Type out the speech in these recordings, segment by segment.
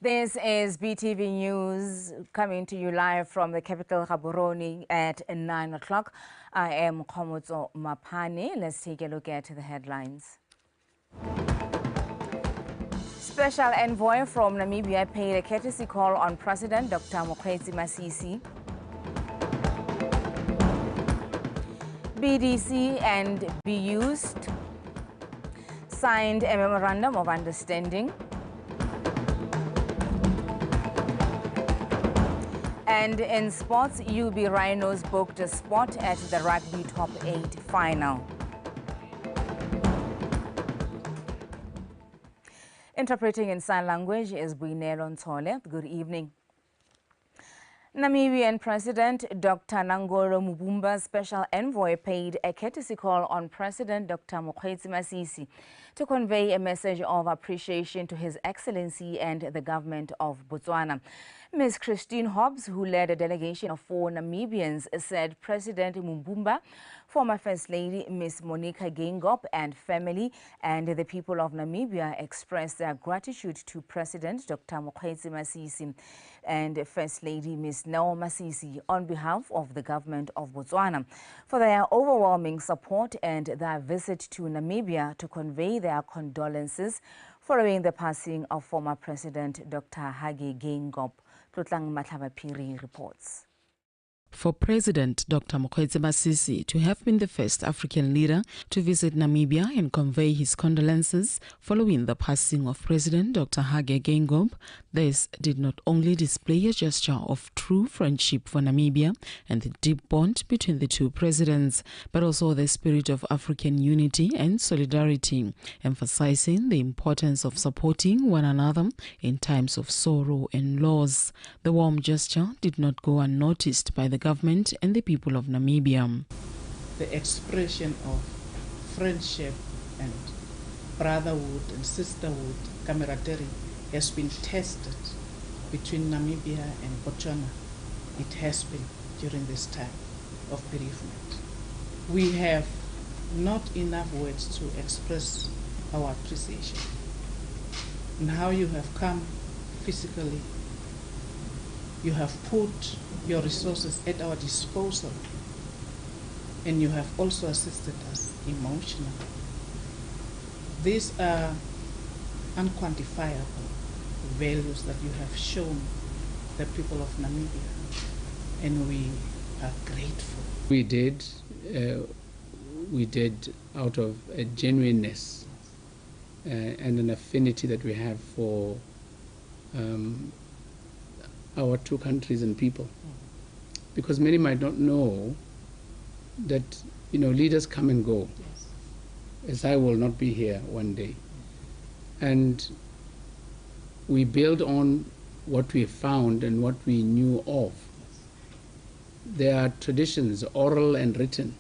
This is BTV News coming to you live from the capital Gaborone at 9 o'clock. I am Khomotso Mapane. Let's take a look at the headlines. Special envoy from Namibia paid a courtesy call on President Dr. Masisi. BDC and BUs signed a memorandum of understanding. And in sports, UB Rhinos booked a spot at the Rugby Top 8 final. Interpreting in sign language is Buinelo Ntole. Good evening. Namibian President Dr. Nangolo Mubumba's special envoy paid a courtesy call on President Dr. Masisi to convey a message of appreciation to His Excellency and the government of Botswana. Ms. Christine Hobbs, who led a delegation of 4 Namibians, said President Mubumba, former First Lady Ms. Monica Geingob and family and the people of Namibia expressed their gratitude to President Dr. Masisi and First Lady Ms. Nao Masisi on behalf of the government of Botswana for their overwhelming support and their visit to Namibia to convey their condolences following the passing of former President Dr. Hage Geingob. Tlotlang Matlhabapiri reports. For President Dr. Masisi to have been the first African leader to visit Namibia and convey his condolences following the passing of President Dr. Hage Geingob, this did not only display a gesture of true friendship for Namibia and the deep bond between the two presidents, but also the spirit of African unity and solidarity, emphasizing the importance of supporting one another in times of sorrow and loss. The warm gesture did not go unnoticed by the government and the people of Namibia. The expression of friendship and brotherhood and sisterhood, camaraderie, has been tested between Namibia and Botswana. It has been during this time of bereavement. We have not enough words to express our appreciation and how you have come physically. You have put your resources at our disposal, and you have also assisted us emotionally. These are unquantifiable values that you have shown the people of Namibia, and we are grateful. We did out of a genuineness and an affinity that we have for our two countries and people. Because many might not know that, leaders come and go, Yes. as I will not be here one day. And we build on what we found and what we knew of. There are traditions, oral and written,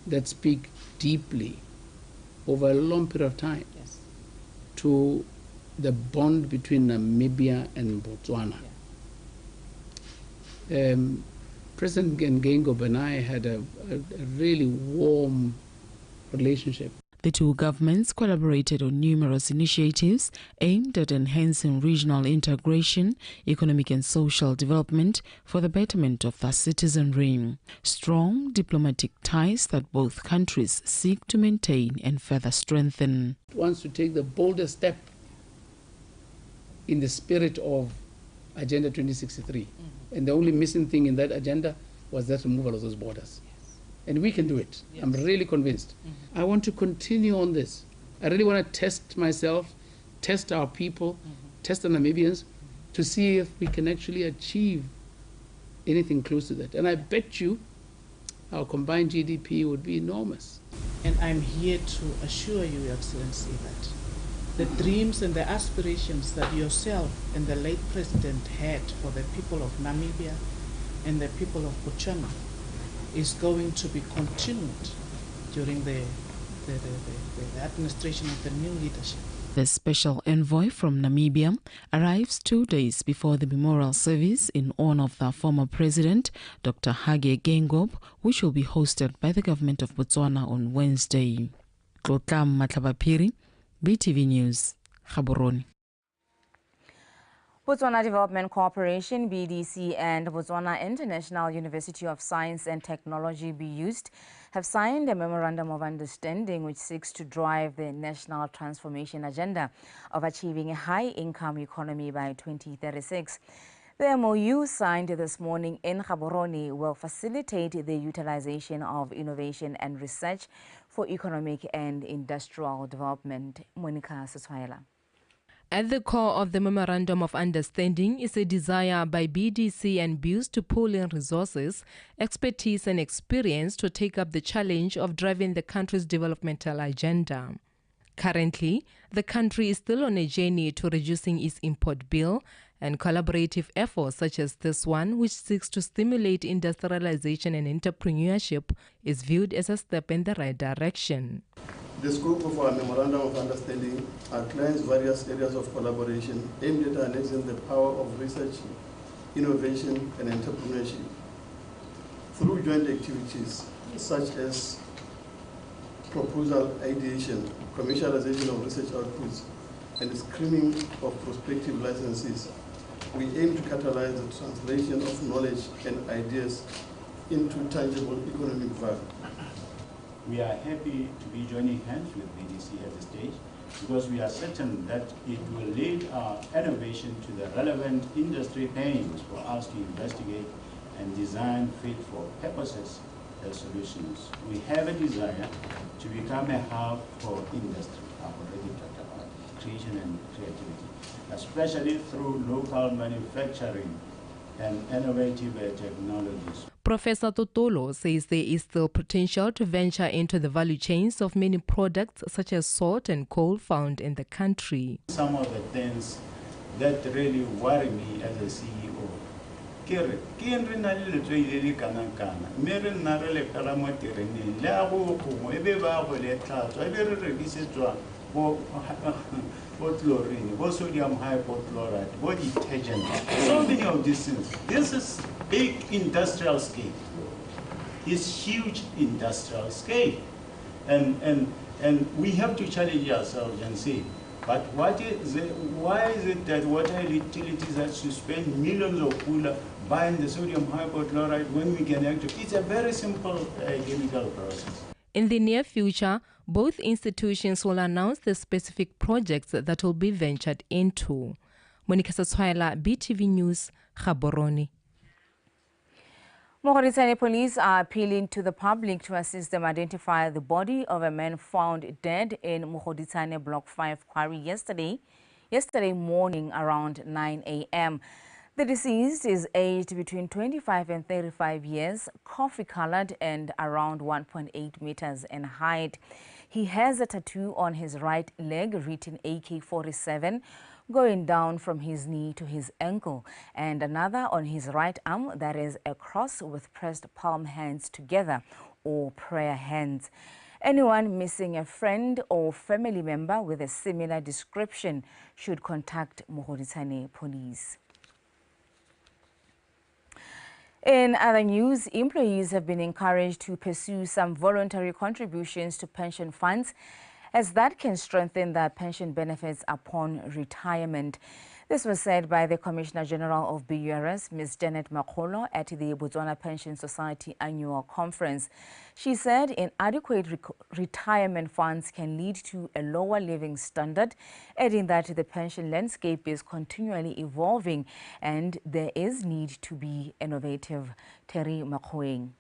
that speak deeply over a long period of time Yes. to the bond between Namibia and Botswana. President Geingob and I had a really warm relationship. The two governments collaborated on numerous initiatives aimed at enhancing regional integration, economic and social development for the betterment of their citizenry. Strong diplomatic ties that both countries seek to maintain and further strengthen. It wants to take the boldest step in the spirit of Agenda 2063. And the only missing thing in that agenda was that removal of those borders. Yes. And we can do it. Yes. I'm really convinced. I want to continue on this. I really want to test myself, test our people, test the Namibians, to see if we can actually achieve anything close to that. And I bet you our combined GDP would be enormous. And I'm here to assure you, Your Excellency, that the dreams and the aspirations that yourself and the late president had for the people of Namibia and the people of Botswana is going to be continued during the administration of the new leadership. The special envoy from Namibia arrives 2 days before the memorial service in honor of the former president, Dr. Hage Geingob, which will be hosted by the government of Botswana on Wednesday. Tlotlang Matlhabapiri, BTV News, Gaborone. Botswana Development Corporation, BDC, and Botswana International University of Science and Technology, BUST, have signed a memorandum of understanding which seeks to drive the national transformation agenda of achieving a high-income economy by 2036. The MOU signed this morning in Gaborone will facilitate the utilization of innovation and research for economic and industrial development. Monica Soswaela. At the core of the Memorandum of Understanding is a desire by BDC and BUST to pool in resources, expertise and experience to take up the challenge of driving the country's developmental agenda. Currently, the country is still on a journey to reducing its import bill, and collaborative efforts such as this one, which seeks to stimulate industrialization and entrepreneurship, is viewed as a step in the right direction. The scope of our Memorandum of Understanding outlines various areas of collaboration aimed at harnessing the power of research, innovation, and entrepreneurship through joint activities such as proposal ideation, commercialization of research outputs, and screening of prospective licenses. We aim to catalyze the translation of knowledge and ideas into tangible economic value. We are happy to be joining hands with BDC at this stage because we are certain that it will lead our innovation to the relevant industry aims for us to investigate and design fit for purposes as solutions. We have a desire to become a hub for industry. I've already talked about creation and creativity, especially through local manufacturing and innovative technologies. Professor Totolo says there is still potential to venture into the value chains of many products such as salt and coal found in the country. Some of the things that really worry me as a CEO, sodium hypochlorite, detergent, so many of these things. This is big industrial scale. It's huge industrial scale. And we have to challenge ourselves and say, but why is it that water utilities have to spend millions of kula buying the sodium hypochlorite when we can actually, it's a very simple chemical process. In the near future, both institutions will announce the specific projects that will be ventured into. Monica Saswaila, BTV News, Gaborone. Mogoditsane police are appealing to the public to assist them identify the body of a man found dead in Mogoditsane Block 5 quarry yesterday morning around 9 a.m. The deceased is aged between 25 and 35 years, coffee-colored and around 1.8 meters in height. He has a tattoo on his right leg written AK-47 going down from his knee to his ankle, and another on his right arm that is a cross with pressed palm hands together or prayer hands. Anyone missing a friend or family member with a similar description should contact Mogoditsane police. In other news, employees have been encouraged to pursue some voluntary contributions to pension funds, as that can strengthen their pension benefits upon retirement. This was said by the Commissioner General of BURS, Ms. Janet Makgolo, at the Botswana Pension Society annual conference. She said inadequate retirement funds can lead to a lower living standard, adding that the pension landscape is continually evolving and there is need to be innovative. Terry Makgoeng.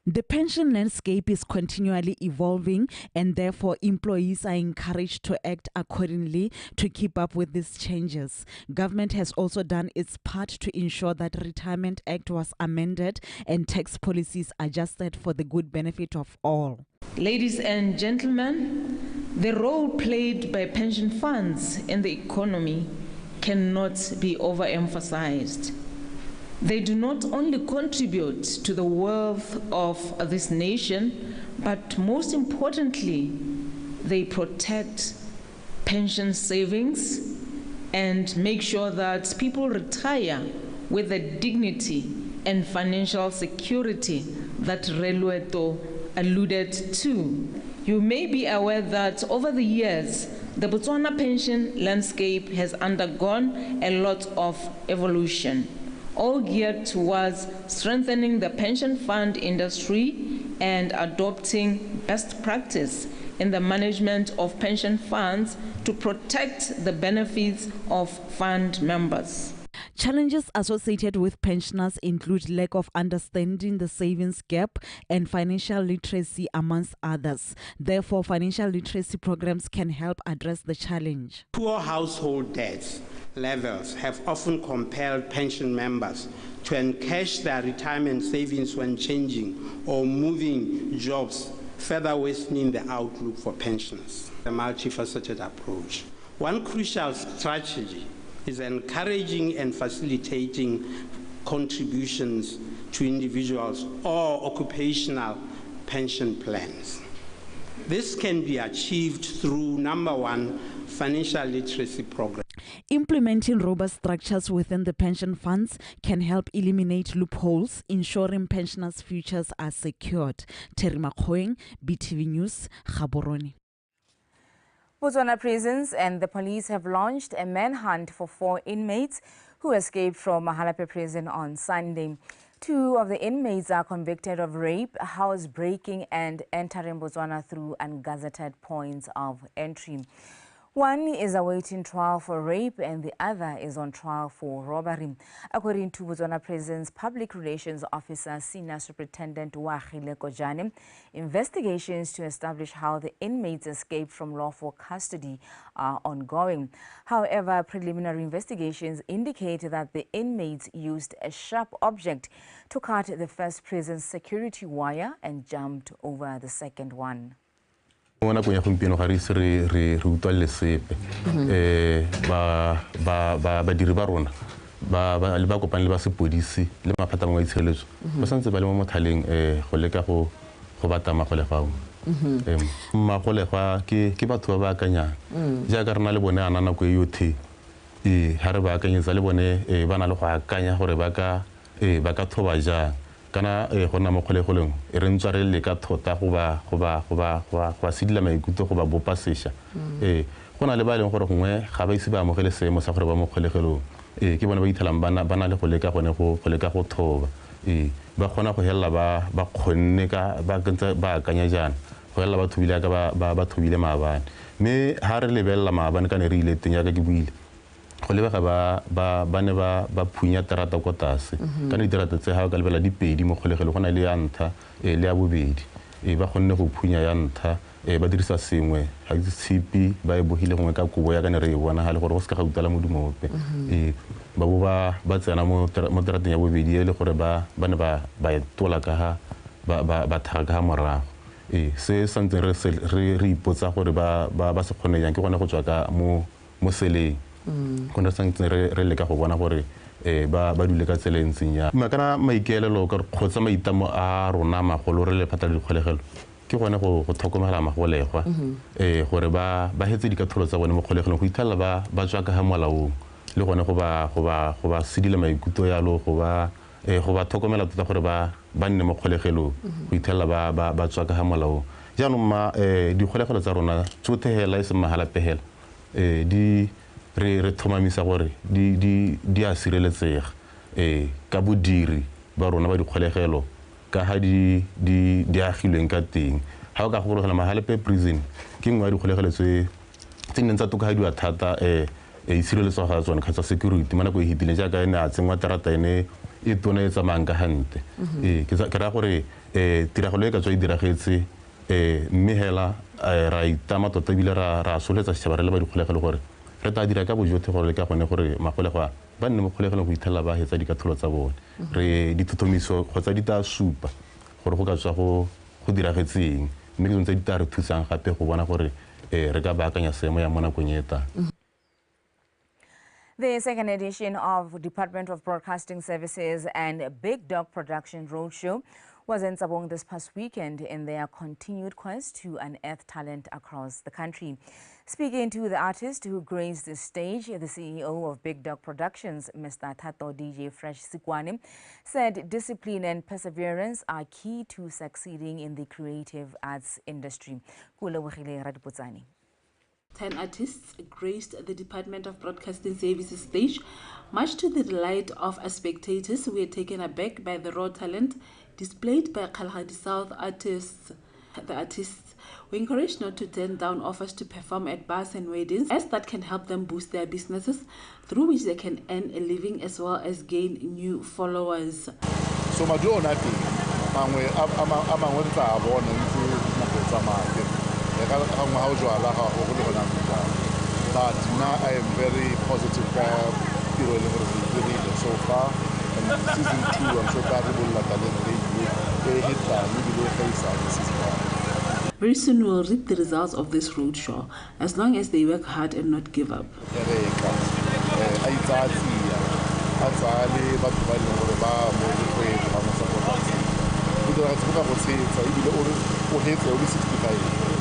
The pension landscape is continually evolving, and therefore employees are encouraged to act accordingly to keep up with these changes. Government has also done its part to ensure that Retirement Act was amended and tax policies adjusted for the good benefit of all. Ladies and gentlemen, the role played by pension funds in the economy cannot be overemphasized. They do not only contribute to the wealth of this nation, but most importantly, they protect pension savings and make sure that people retire with the dignity and financial security that Relueto alluded to. You may be aware that over the years, the Botswana pension landscape has undergone a lot of evolution, all geared towards strengthening the pension fund industry and adopting best practice in the management of pension funds to protect the benefits of fund members. Challenges associated with pensioners include lack of understanding the savings gap and financial literacy, amongst others. Therefore, financial literacy programs can help address the challenge. Poor household debts levels have often compelled pension members to encash their retirement savings when changing or moving jobs, further worsening the outlook for pensioners. A multifaceted approach. One crucial strategy is encouraging and facilitating contributions to individuals or occupational pension plans. This can be achieved through, number one, financial literacy programs. Implementing robust structures within the pension funds can help eliminate loopholes, ensuring pensioners' futures are secured. Terry Makhoeng, BTV News, Gaborone. Botswana prisons and the police have launched a manhunt for 4 inmates who escaped from Mahalape prison on Sunday. 2 of the inmates are convicted of rape, housebreaking and entering Botswana through ungazetted points of entry. One is awaiting trial for rape and the other is on trial for robbery. According to Botswana Prison's Public Relations Officer, Senior Superintendent Wahile Kojane, investigations to establish how the inmates escaped from lawful custody are ongoing. However, preliminary investigations indicate that the inmates used a sharp object to cut the first prison's security wire and jumped over the second one. Mo nakong ya gompieno ga re ise re utlwa le sepe badiri ba rona ba kopane le ba sepodisi le maphata mangwe a itshireletso ba santse ba le mo mothaleng go leka go bata magolegwa magolegwa ke batho ba akanyang jaaka re na le bone ana nako e yotlhe ga re ba akanyetsa le bone ba na le go akanya gore ba ka thoba jang kana go na mogolegoleng re ntse re le ka thota go ba sidila maikutlo go ba bopa sesha go na le ba leng gore gongwe ga ba ise ba amogele seemo sa gore ba mogolegelong ke bona ba ithelang ba na le go leka go thoba ba kgona go hella ba kgonne ka ba kentse ba akanya jana go hella ba thubile ka ba thubile maabane mme ha re lebella maabane ka ne re ile teng ya ka ke buile go lebega ba ne ba phunya terata ko tase ka ne diterata tse ha ka lebela dipedi mo kgolegelo go na le ya ntha le ya bobedi ba kgonne go phunya ya ntha ba dirisa sengwe ha tshipi ba e bogile gongwe ka kubo ya ka ne re e bona ha le gore go se ka ga utala modumope ba tsena mo terateng ya bobedi e le gore ba ne ba tola ka ha ba thaga ka morago se santse re ipotsa gore ba se kgone yang ke gone go tswa ka mo seleng go ne santse re leka go bona gore ba dule ka tsela ntseng ya kana maikeelelo ka kgotsa maitamo a rona magolo re le phata le dikgolegelo ke gone go tlhokomela magolegwa gore ba hetse dikatlholo tsa bone mo kgolegelong go itlhela ba tswa ka ha molaong le gone go ba sidila maikutlo yalo go ba tlhokomela tota gore ba nne mo kgolegelong go itlhela ba tswa ka ha molaong jaanong dikgolegelo tsa rona tsotlhe hela e seng Mahalape hela re thomamisa gore di a sireletsega ka bodiri ba rona ba dikgolegelo ka ha di agilweng ka teng ha o ka go gologela Mahalape prison ke nngwe ya dikgolegelo tse neng tsa tokafadiwa thata sireletso ga tsone kgotsa security mo nako e hitileng jaaka ene a tsengwa terata ene e tona e tsamayang ka gante ke raya gore tiragalo e ka tswa e diragetse mme hela ra itama tota ebile ra soletsa setšhaba re le ba dikgolegelo gore re tla dira ka bojotlhe gore le ka gone gore magolegwa ba nne mo kgolegelong go itlhela ba hetsa dikatlholo tsa bone re dithutomiso kgotsa di tla supa gore go ka tswa go diragetseng mme ke tse di tla re thusang gape go bona gore re ka baakanya seemo ya mo nakong e tlang. The second edition of Department of Broadcasting Services and Big Dog Production Roadshow was in Sabong this past weekend in their continued quest to unearth talent across the country. Speaking to the artist who graced the stage, the CEO of Big Dog Productions, Mr. Tato DJ Fresh Sikwane, said discipline and perseverance are key to succeeding in the creative arts industry. 10 artists graced the Department of Broadcasting Services stage. Much to the delight of spectators, we are taken aback by the raw talent displayed by Kalahari South artists. The artists were encouraged not to turn down offers to perform at bars and weddings, as that can help them boost their businesses, through which they can earn a living as well as gain new followers. So but now I am very positive so far, and season 2 I'm sure very soon we'll reap the results of this roadshow, as long as they work hard and not give up.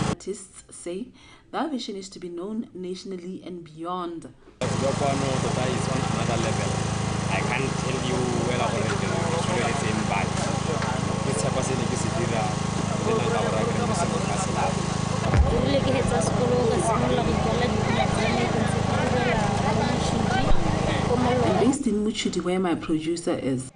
Artists say their vision is to be known nationally and beyond. BOTSWANA is on another level. I can't tell you well about it, but it's a based in Muchudi, where my producer is.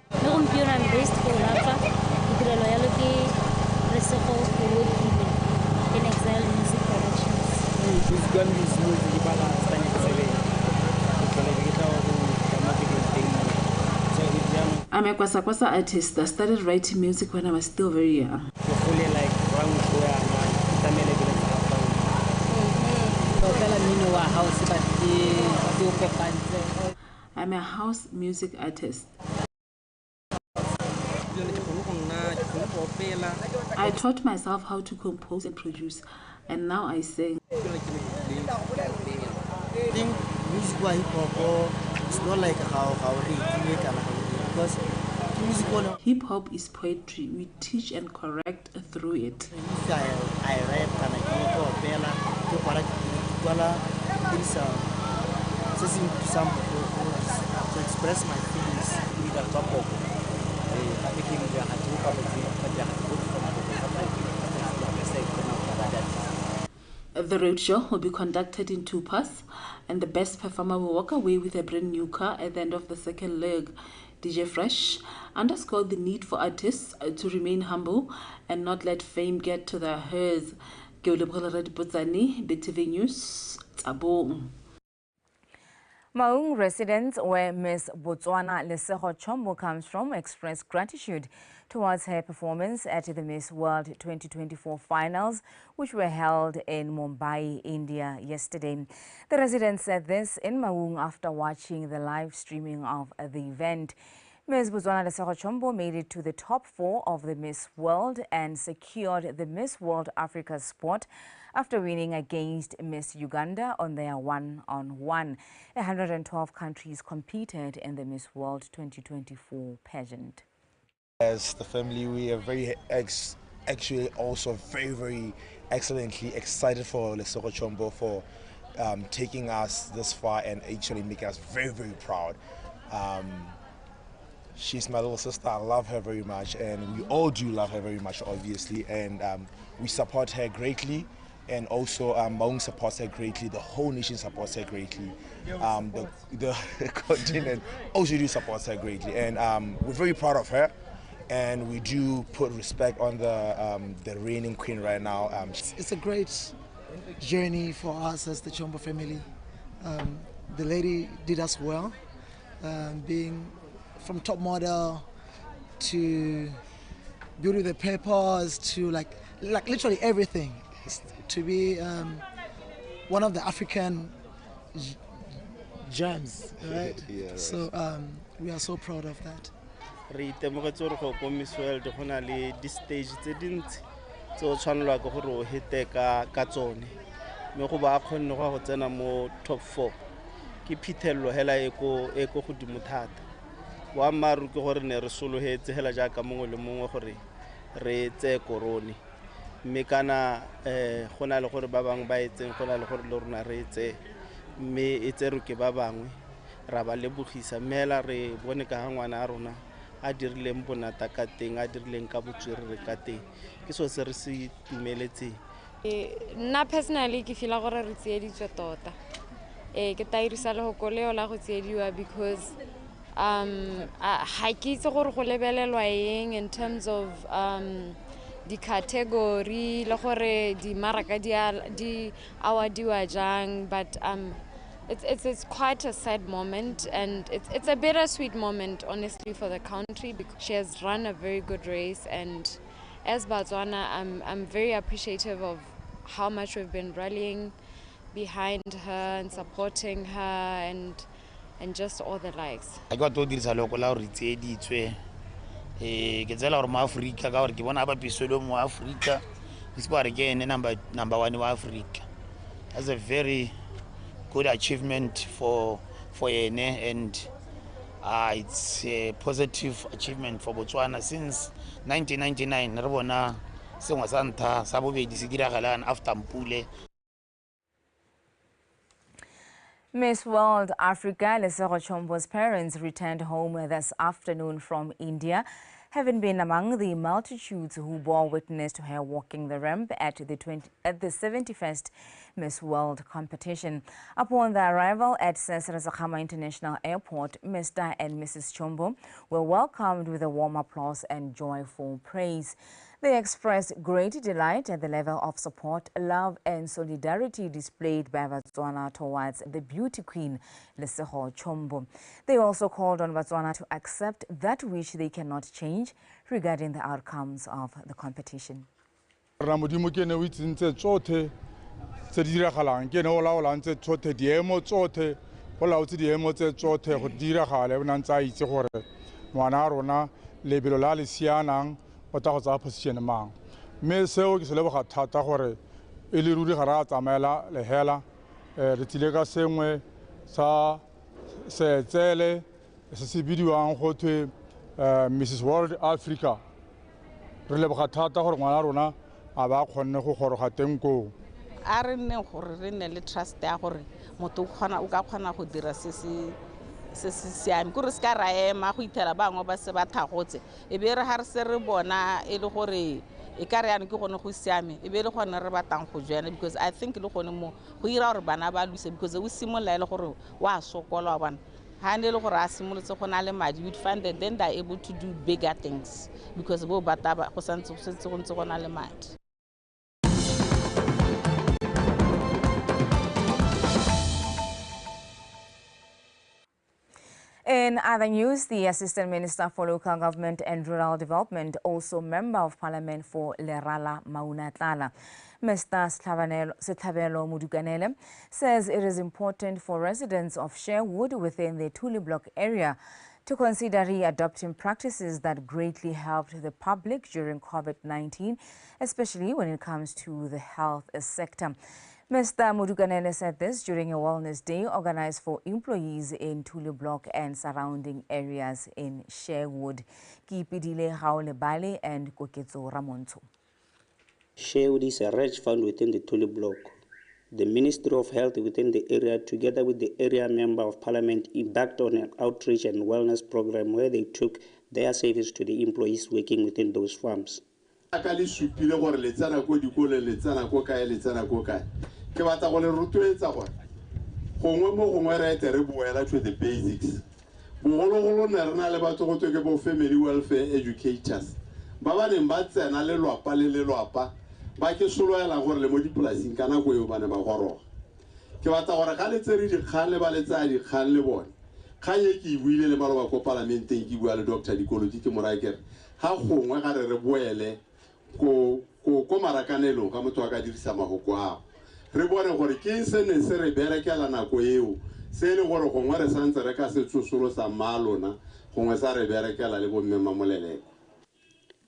I'm a Kwasa artist that started writing music when I was still very young. I'm a house music artist. I taught myself how to compose and produce, and now I sing. I think music it's not like how because hip hop is poetry. We teach and correct through it. I rap to express my feelings with a topic. The roadshow will be conducted in 2 parts, and the best performer will walk away with a brand new car at the end of the second leg. DJ Fresh underscored the need for artists to remain humble and not let fame get to their heads. BTV News, Sabong. Maung residents, where Ms. BOTSWANA Lesego Chombo comes from, expressed gratitude towards her performance at the Miss World 2024 finals, which were held in Mumbai, India yesterday. The residents said this in Maung after watching the live streaming of the event. Ms. BOTSWANA Lesego Chombo made it to the top 4 of the Miss World and secured the Miss World Africa spot after winning against Miss Uganda on their one-on-one. 112 countries competed in the Miss World 2024 pageant. As the family, we are actually also very excellently excited for Lesego Chombo for taking us this far and actually making us very, very proud. She's my little sister. I love her very much, and we all do love her very much, obviously, and we support her greatly. And also Maung supports her greatly, the whole nation supports her greatly, the continent also do supports her greatly, and we're very proud of her, and we do put respect on the reigning queen right now. It's a great journey for us as the Chombo family. The lady did us well, being from top model to beauty the papers to like literally everything. To be one of the African gems, right? Yeah, right. So we are so proud of that. Miss World this stage so tshwanelwa ke gore o hete ka tsone me go ba khonne go tsena mo top 4 ke phithello hela e go godimo thata wa maru ke gore ne re solohetse hela ja ka mongwe le mongwe gore re tse korone mme kana go na le gore ba bangwe ba etseng go na le gore le rona re etse mme e tserwe ke ba bangwe ra ba lebogisa mme hela re bone ka ga ngwana a rona a dirileng bonata ka teng a dirileng ka botswerere ka teng ke so se re se tumeletseng. Nna personally ke feel gore re tsieditswe tota ke tairisa le go leo la go tsiediwa because ha ke itse gore go lebelelwa eng in terms of the category le gore di maraka di awadiwa jang, but it's quite a sad moment and it's a bittersweet moment honestly for the country because she has run a very good race, and as Botswana I'm very appreciative of how much we've been rallying behind her and supporting her and just all the likes. I got to dirisa loko la re tsieditswe ke tsela gore mo Africa ka gore ke bona ba pisolo mo Africa isipare ke ene number 1 wa Africa. That's a very good achievement for ene, and it's a positive achievement for Botswana since 1999 re bona sengwe sa ntha sa bobedi se diragalang after Mpule. Miss World Africa Lesego Chombo's parents returned home this afternoon from India, having been among the multitudes who bore witness to her walking the ramp at the 71st Miss World competition. Upon their arrival at Sesrezakama International Airport, Mr. and Mrs. Chombo were welcomed with a warm applause and joyful praise. They expressed great delight at the level of support, love and solidarity displayed by Botswana towards the beauty queen, Lesego Chombo. They also called on Botswana to accept that which they cannot change regarding the outcomes of the competition. o ta go tsa position mang mme seo ke se leboga thata gore e le ruri gara tsamaela le hela re tsile ka sengwe sa se tsele se se bidiwang go thwe Mrs World Africa re leboga thata gore ngwana rona a ba kgonne go goroga teng ko a re nne gore re nne le trust ya gore motho o ka kgona go dira se siame gore se ka ra ema go ithela bangwe ba se ba thagotse e be re ha re se re bona e le gore e ka re yana ke gone go siame e be le gone re batang go joina, because I think le gone mo go ira gore bana ba lose because o simolla ile gore wa sokola wa bana ha ne le gore a simolotse go na le madi, you'd find that then they're able to do bigger things because bo bata ba go santse go ntse go na le madi. In other news, the Assistant Minister for Local Government and Rural Development, also Member of Parliament for Lerala Maunatlala, Mr. Sethabelo Muduganele, says it is important for residents of Sherwood within the Tuli Block area to consider re-adopting practices that greatly helped the public during COVID-19, especially when it comes to the health sector. Mr. Muduganele said this during a wellness day organized for employees in Tuli Block and surrounding areas in Sherwood. Kipidile Haulebale and Koketso Ramonto. Sherwood is a ranch found within the Tuli Block. The Ministry of Health within the area, together with the area Member of Parliament, embarked on an outreach and wellness program where they took their service to the employees working within those farms. Ke batla go le rotloetsa gore gongwe mo gongwe re ete re boela to the basics bogologolo ne re na le batho go ke bo family welfare educators ba ba neng ba tsena le lwapa ba ke soloela gore le mo dipolasing ka nako eo ba ne ba goroga ke batla gore ga le tsere dikgang le ba le tsaya dikgang le bone kgang e ke buile le maloba ko parlamenteng ke bua le Dr. Dikoloji ke morakere ga gongwe ga re boele ko marakanelo ka motho a ka dirisa mahoko ao re bone gore ke se ne se re berekela nako eo se le gore gongwe re santse re ka se tsosololo sa mmalona gongwe sa re berekela le bomme mamoleleko.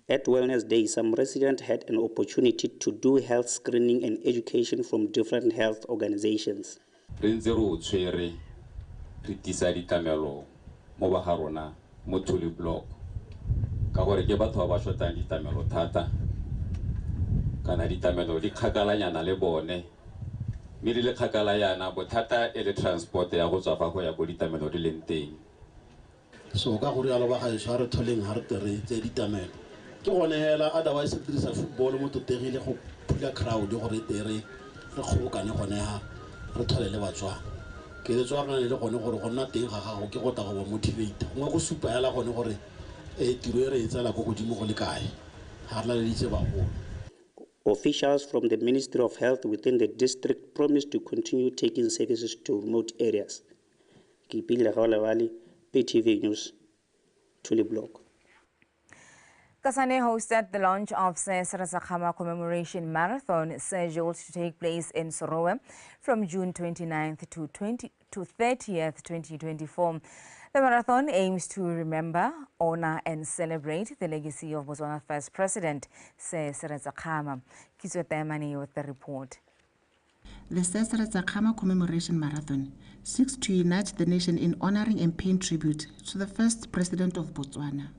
At Wellness Day, some residents had an opportunity to do health screening and education from different health organizations. Re ntse re o tshwere re tisa ditlamelo mo ba ga rona mo Tuli Block ka gore ke batho ba shotang ditamelo thata kana ditamelo di khakalanyana le bone mme di le kgakala yana bothata e le transport ya go tswa fa go ya go ditamelo di leng teng. So ka gore alo ba ga e tshware tholeng ha re tere tse ditamelo ke gone hela otherwise re dirisa football mo totegile go phula crowd gore tere re kgobokane gone ha re thole le batswana ke le tswana le gone gore go nna teng ga gago ke go ta go motivate ngwa go supa hela gone gore tiro e re etsela go godimo go le kae ha rena le ditse bagolo. Officials from the Ministry of Health within the district promised to continue taking services to remote areas. Kipile Gaolewali, PTV News, Tuli Block. Kasane hosted the launch of Serazakama Commemoration Marathon scheduled to take place in Sorowe from June 29th to 30th, 2024. The marathon aims to remember, honor and celebrate the legacy of Botswana's first president, Serazakama. Kizo Temani with the report. The Serazakama Commemoration Marathon seeks to unite the nation in honoring and paying tribute to the first president of Botswana.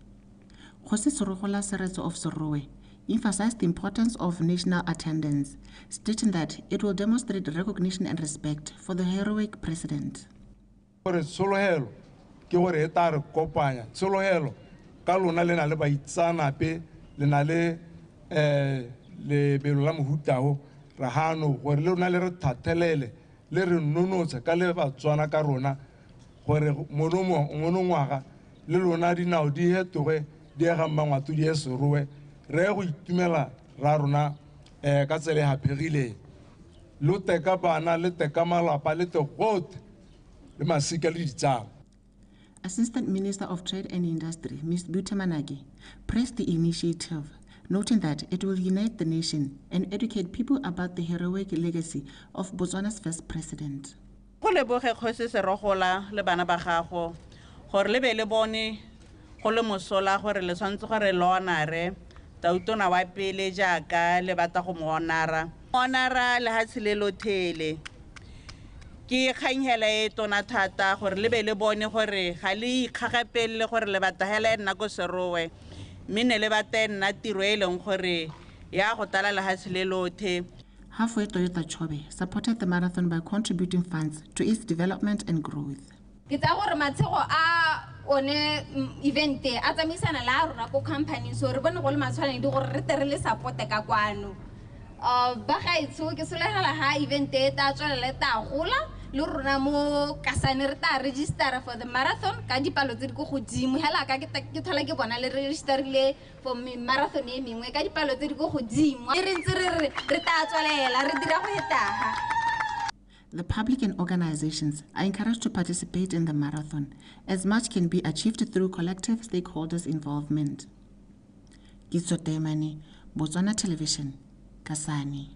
Jose Sorogola Serezo of Sorowe emphasized the importance of national attendance, stating that it will demonstrate recognition and respect for the heroic president. Ke gore e ta re kopanya tshologelo ka lona le na le baitsanape le na le lebelo la mohutao ra hano gore le lona le re thathelele le re nonotse ka le batswana ka rona gore monongwaga le lona dinao di hetoge di ga mangwatu di esorowe re go itumela ra rona ka tsele hapegile lo teka bana le teka malapa le te gote le masika le ditsala. Assistant Minister of Trade and Industry, Ms. Butemanagi, praised the initiative, noting that it will unite the nation and educate people about the heroic legacy of Botswana's first president. Go leboge Kgosi Serogola le bana ba gago gore le be le bone go le mosola gore le tshwantse gore le honare tautona wa pele jaaka le bata go mo honara le ha tshilelo thele. Ke kganyela e tona thata gore le be le bone gore ga le ikgagapelle gore le bata hela nna go Serowe mme le bata nna tiro e leng gore ya go tala le ha tshilelothe. Halfway Toyota Chobe supported the marathon by contributing funds to its development and growth. Ke tsa gore matshego a one event a tsamaisana la rona go company so re bone go le matshwanedi gore re tere le support ka kwano. Ba ga itse ke solegela ha event e ta tswela ta gola le rona mo kasane re ta register for the marathon ka dipalo tse di go godimo hela ka ke thola ke bona le registerile for marathon e mengwe ka dipalo tse di go godimo re ntse re ta tswelela re dira go hetaga. The public and organizations are encouraged to participate in the marathon, as much can be achieved through collective stakeholders' involvement. Kitso Temani, Botswana Television, Kasane.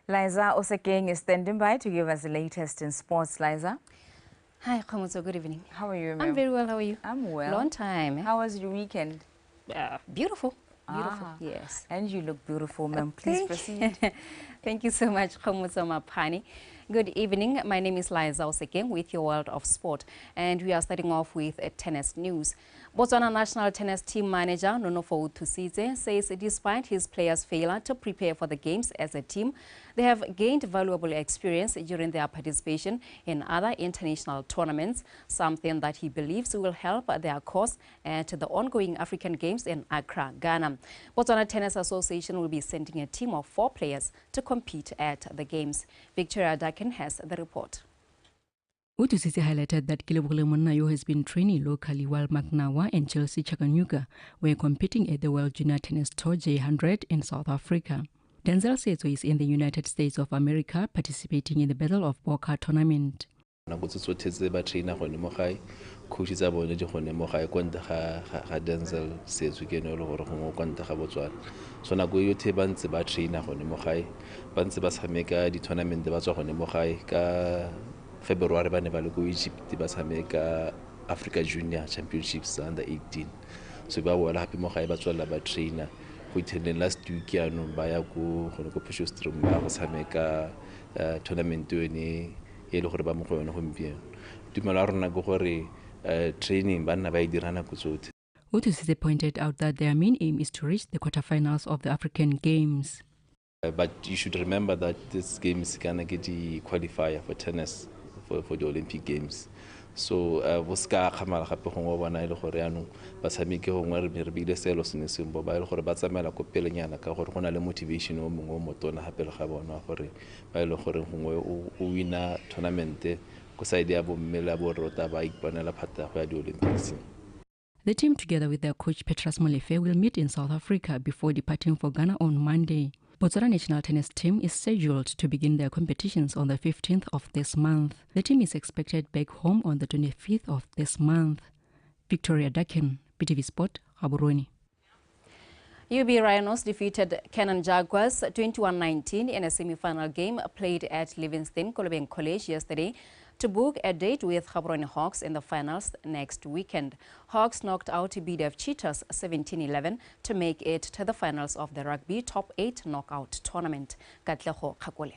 Liza Osekeng is standing by to give us the latest in sports. Liza. Hi, Khamutso. Good evening. How are you, ma'am? I'm very well. How are you? I'm well. Long time. How was your weekend? Beautiful. Beautiful, yes. And you look beautiful, ma'am. Please proceed. Thank you so much, Khamutso Mapani. Good evening. My name is Liza Osekeng with your World of Sport. And we are starting off with tennis news. Botswana national tennis team manager Nonofo Tusitse says despite his players' failure to prepare for the games as a team, they have gained valuable experience during their participation in other international tournaments, something that he believes will help their cause at the ongoing African Games in Accra, Ghana. Botswana Tennis Association will be sending a team of 4 players to compete at the Games. Victoria Dakin has the report. Utusisi highlighted that Kilebule Monayo has been training locally while Magnawa and Chelsea Chakanyuka were competing at the World Junior Tennis Tour J100 in South Africa. Denzel Setso is in the United States of America participating in the Battle of Boca tournament. Coach tsa bone di gone mo ga kwanta ga Denzel Setso ke no le gore go kwanta ga Botswana so na go yote ba ntse ba trainer gone mo gae ba ntse ba tshameka di tournament ba tswa gone mo gae ka February ba ne ba le go Egypt ba tshameka Africa Junior Championships under 18 so ba boela hape mo gae ba tswela ba trainer go itheneng last week yaanong ba ya go Potchefstroom ba go tshameka tournament yone e le gore ba mo go yone gompieno. Tumelo ya rona ke gore training banna ba e dira nako tsotlhe. Utusise pointed out that their main aim is to reach the quarterfinals of the African Games. But you should remember that this game is going to get the qualifier for tennis for the Olympic Games. So boska khamala gape gongwe bona ile gore yanong ba tshameke gongwe re bile selo sene sembo ba ile gore ba tsamela ko pelenyana ka gore gona le motivation o mongwe mo tona gape le ga bona gore ba ile gore gongwe o wina tournament ko side ya bo mmela bo rota ba iponela phata go ya di Olympics. The team, together with their coach Petras Molefe, will meet in South Africa before departing for Ghana on Monday. Botswana national tennis team is scheduled to begin their competitions on the 15th of this month. The team is expected back home on the 25th of this month. Victoria Dakin, BTV Sport, Gaborone. UB Rhinos defeated Canon Jaguars 21-19 in a semi-final game played at Livingston Kolobeng College yesterday to book a date with Gaborone Hawks in the finals next weekend. Hawks knocked out BDF Cheetahs 17-11 to make it to the finals of the Rugby Top 8 knockout tournament. Katleho Khakole.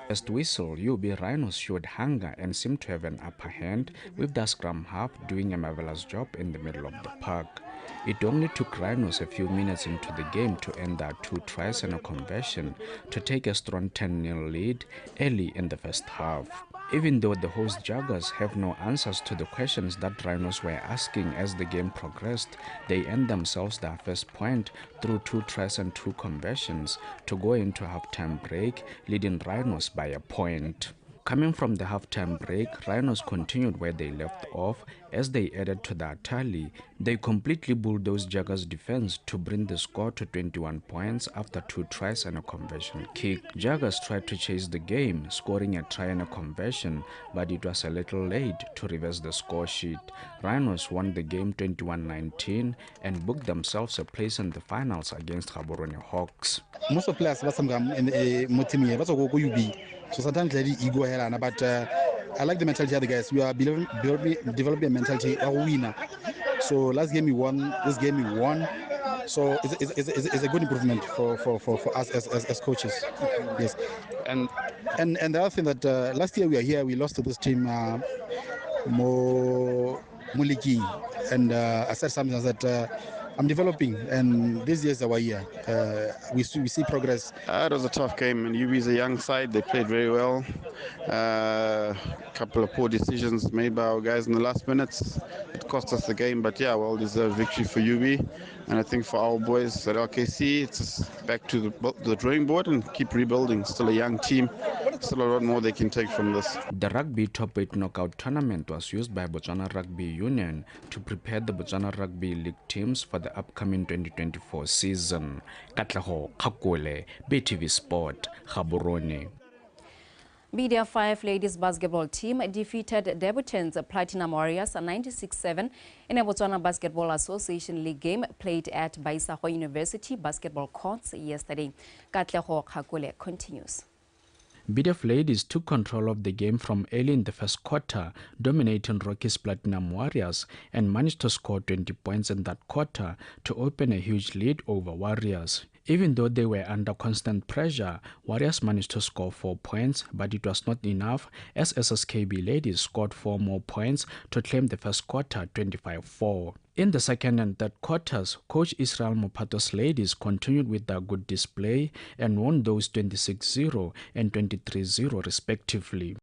First whistle, UB Rhinos showed hunger and seemed to have an upper hand, with the scrum half doing a marvelous job in the middle of the park. It only took Rhinos a few minutes into the game to end their 2 tries and a conversion to take a strong 10-0 lead early in the first half. Even though the host Jaguars have no answers to the questions that Rhinos were asking as the game progressed, they earned themselves their first point through 2 tries and 2 conversions to go into halftime break, leading Rhinos by a point. Coming from the halftime break, Rhinos continued where they left off as they added to their tally. They completely bulldozed Jaguars' defense to bring the score to 21 points after 2 tries and a conversion kick. Jaguars tried to chase the game, scoring a try and a conversion, but it was a little late to reverse the score sheet. Rhinos won the game 21-19 and booked themselves a place in the finals against Gaborone Hawks. Most of players in team here, go UB. So sometimes they ego here, but I like the mentality of the guys. We are developing a mentality of a winner. So last game we won, this game we won. So it's a good improvement for us as coaches. Yes, and the other thing that last year we are here, we lost to this team Muliki, and I said something that I'm developing, and this year is our year. We see progress. It was a tough game, and UB is a young side. They played very well. A couple of poor decisions made by our guys in the last minutes. It cost us the game, but yeah, well-deserved victory for UB. And I think for our boys at LKC, it's back to the drawing board and keep rebuilding. Still a young team. Still a lot more they can take from this. The Rugby Top 8 knockout tournament was used by Botswana Rugby Union to prepare the Botswana Rugby League teams for the upcoming 2024 season. Katleho Khakole, BTV Sport, Gaborone. BDF 5 ladies basketball team defeated debutants Platinum Warriors 96-7 in a Botswana Basketball Association League game played at Baisaho University basketball courts yesterday. Katleho Khakole continues. BDF ladies took control of the game from early in the first quarter, dominating Rocky's Platinum Warriors, and managed to score 20 points in that quarter to open a huge lead over Warriors. Even though they were under constant pressure, Warriors managed to score 4 points, but it was not enough as SSKB ladies scored 4 more points to claim the first quarter 25-4. In the second and third quarters, Coach Israel Mopato's ladies continued with their good display and won those 26-0 and 23-0 respectively.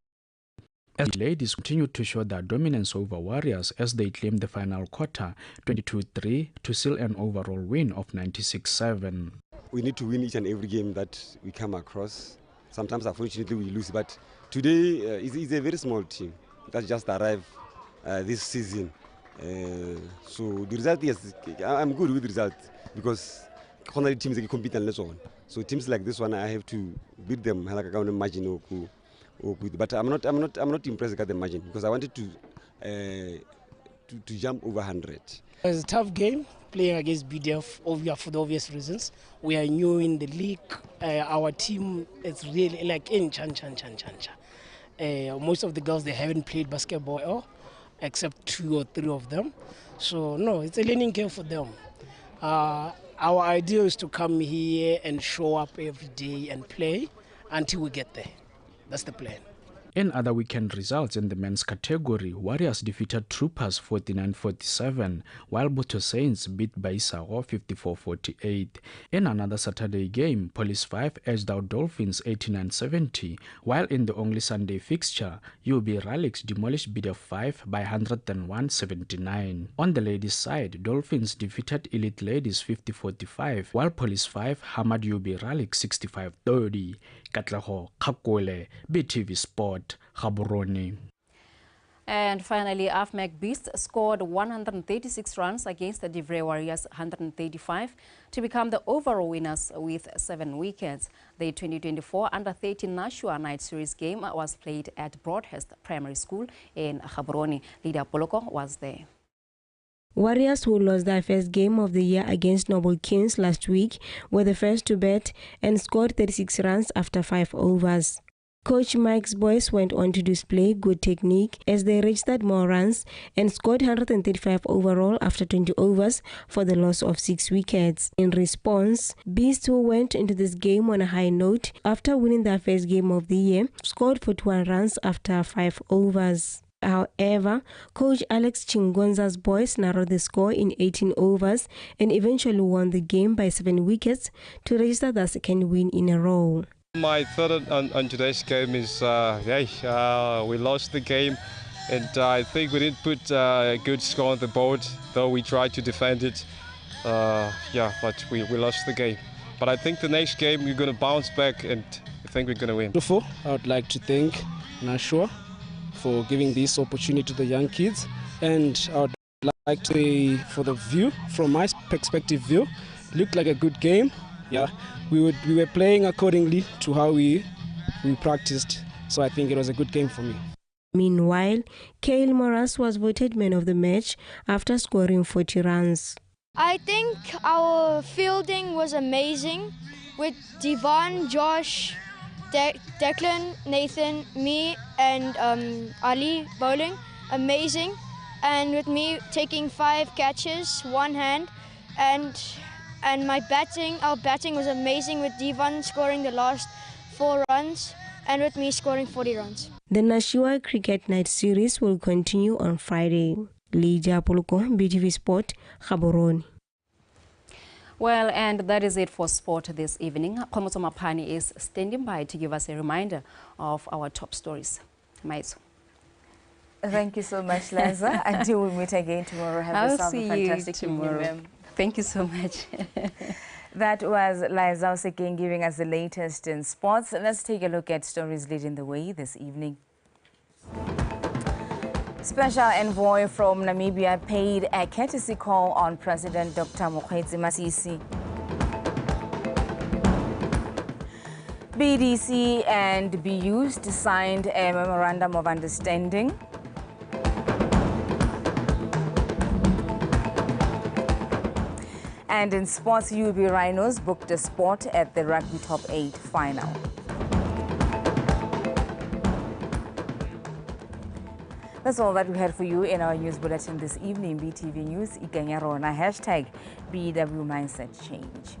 As the ladies continued to show their dominance over Warriors as they claimed the final quarter 22-3 to seal an overall win of 96-7. We need to win each and every game that we come across. Sometimes, unfortunately, we lose, but today it's a very small team that just arrived this season. So the result is, I'm good with the result because teams compete and so on. So teams like this one, I have to beat them like a margin. But I'm not impressed at the margin because I wanted to jump over 100. It's a tough game playing against BDF for the obvious reasons. We are new in the league. Our team is really like in chan. Most of the girls, they haven't played basketball. except 2 or 3 of them. So no, it's a learning game for them. Our idea is to come here and show up every day and play until we get there. That's the plan. In other weekend results in the men's category, Warriors defeated Troopers 49-47, while Boto Saints beat Baisago 54-48. In another Saturday game, Police 5 edged out Dolphins 89-70, while in the only Sunday fixture, UB Ralix demolished BDF 5 by 101-79. On the ladies' side, Dolphins defeated Elite Ladies 50-45, while Police 5 hammered UB Ralix 65-30. Katlaho Kakole, BTV Sport, Gaborone. And finally, AFMEC Beasts scored 136 runs against the Divray Warriors 135 to become the overall winners with 7 wickets. The 2024 Under-13 Nashua Night Series game was played at Broadhurst Primary School in Gaborone. Lydia Poloko was there. Warriors, who lost their first game of the year against Noble Kings last week, were the first to bat and scored 36 runs after 5 overs. Coach Mike's boys went on to display good technique as they registered more runs and scored 135 overall after 20 overs for the loss of 6 wickets. In response, Beasts, who went into this game on a high note after winning their first game of the year, scored 41 runs after 5 overs. However, coach Alex Chingonza's boys narrowed the score in 18 overs and eventually won the game by 7 wickets to register their second win in a row. My thought on today's game is, we lost the game, and I think we didn't put a good score on the board, though we tried to defend it. But we lost the game. But I think the next game we're going to bounce back, and I think we're going to win. Before, I would like to thank Nashua for giving this opportunity to the young kids, and I would like to say, for the view, from my perspective view, it looked like a good game. Yeah, we were playing accordingly to how we practiced, so I think it was a good game for me. Meanwhile, Kale Morris was voted man of the match after scoring 40 runs. I think our fielding was amazing with Devon, Josh, Declan, Nathan, me, and Ali bowling, amazing. And with me taking 5 catches, 1 hand, and my batting, our batting was amazing with Devon scoring the last 4 runs, and with me scoring 40 runs. The Nashua Cricket Night Series will continue on Friday. Lydia Poloko, BTV Sport, Gaborone. Well, and that is it for sport this evening. Khomoso Mapani is standing by to give us a reminder of our top stories. Maiso. Thank you so much, Liza. Until we meet again tomorrow, have yourself a fantastic tomorrow. evening. Thank you so much. That was Liza Oseking giving us the latest in sports. Let's take a look at stories leading the way this evening. Special envoy from Namibia paid a courtesy call on President Dr. Mokgweetsi Masisi. BDC and BUs signed a memorandum of understanding. And in sports, UB Rhinos booked a spot at the Rugby Top 8 final. That's all that we had for you in our news bulletin this evening. BTV News, Ikanyarona, hashtag BW Mindset Change.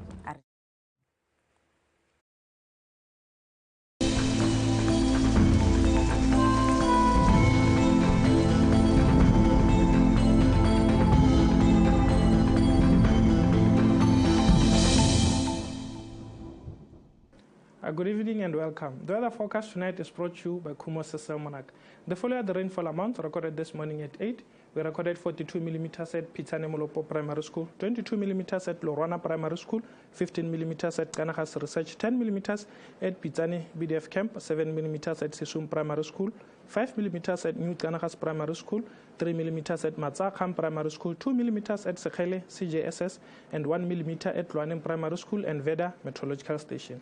Good evening and welcome. The weather forecast tonight is brought to you by Kumo Seselmonak. The following the rainfall amount recorded this morning at 8. We recorded 42 millimeters at Pitane Molopo Primary School, 22 millimeters at Lorana Primary School, 15 millimeters at Kanahas Research, 10 millimeters at Pitane BDF Camp, 7 millimeters at Sisum Primary School, 5 millimeters at New Kanahas Primary School, 3 millimeters at Matsakam Primary School, 2 millimeters at Sekhele CJSS, and 1 millimeter at Luanem Primary School and Veda Meteorological Station.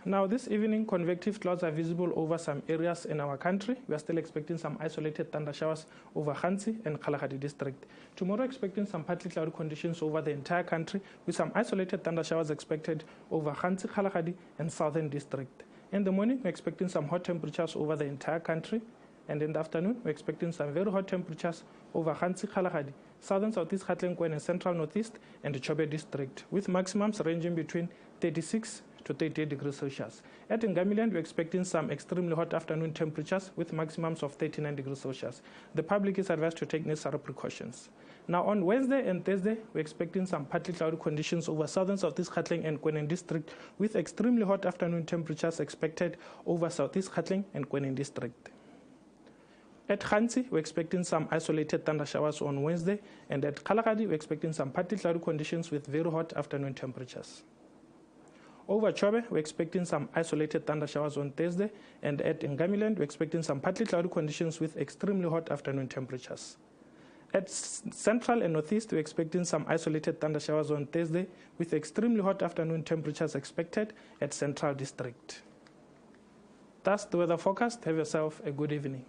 Now, this evening, convective clouds are visible over some areas in our country. We are still expecting some isolated thunder showers over Khansi and Kalahari district. Tomorrow, expecting some partly cloudy conditions over the entire country, with some isolated thunder showers expected over Khansi, Kalahari, and southern district. In the morning, we're expecting some hot temperatures over the entire country, and in the afternoon, we're expecting some very hot temperatures over Khansi, Kgalagadi, southern southeast Gauteng, and central northeast, and the Chobe district, with maximums ranging between 36 to 38 degrees Celsius. At Ngamiland, we're expecting some extremely hot afternoon temperatures with maximums of 39 degrees Celsius. The public is advised to take necessary precautions. Now, on Wednesday and Thursday, we're expecting some partly cloudy conditions over southern southeast Gauteng and Kwening district, with extremely hot afternoon temperatures expected over southeast Gauteng and Kwening district. At Khansi, we're expecting some isolated thunder showers on Wednesday, and at Kgalagadi, we're expecting some partly cloudy conditions with very hot afternoon temperatures. Over Chobe, we're expecting some isolated thunder showers on Thursday, and at Ngamiland, we're expecting some partly cloudy conditions with extremely hot afternoon temperatures. At Central and Northeast, we're expecting some isolated thunder showers on Thursday, with extremely hot afternoon temperatures expected at Central District. That's the weather forecast. Have yourself a good evening.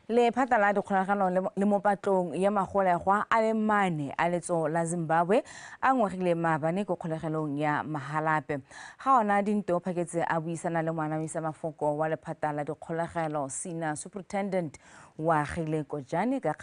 Le phata la dikgolagano le mo patlong ya magolegwa a le mane a letso la Zimbabwe a ngwegile maabane ko kgolegelong ya Mahalape. Ga ona dinto phaketse a buisana le moanamisa mafoko wa le phata la dikgolegelo senior superintendent wa Gile Kojane ka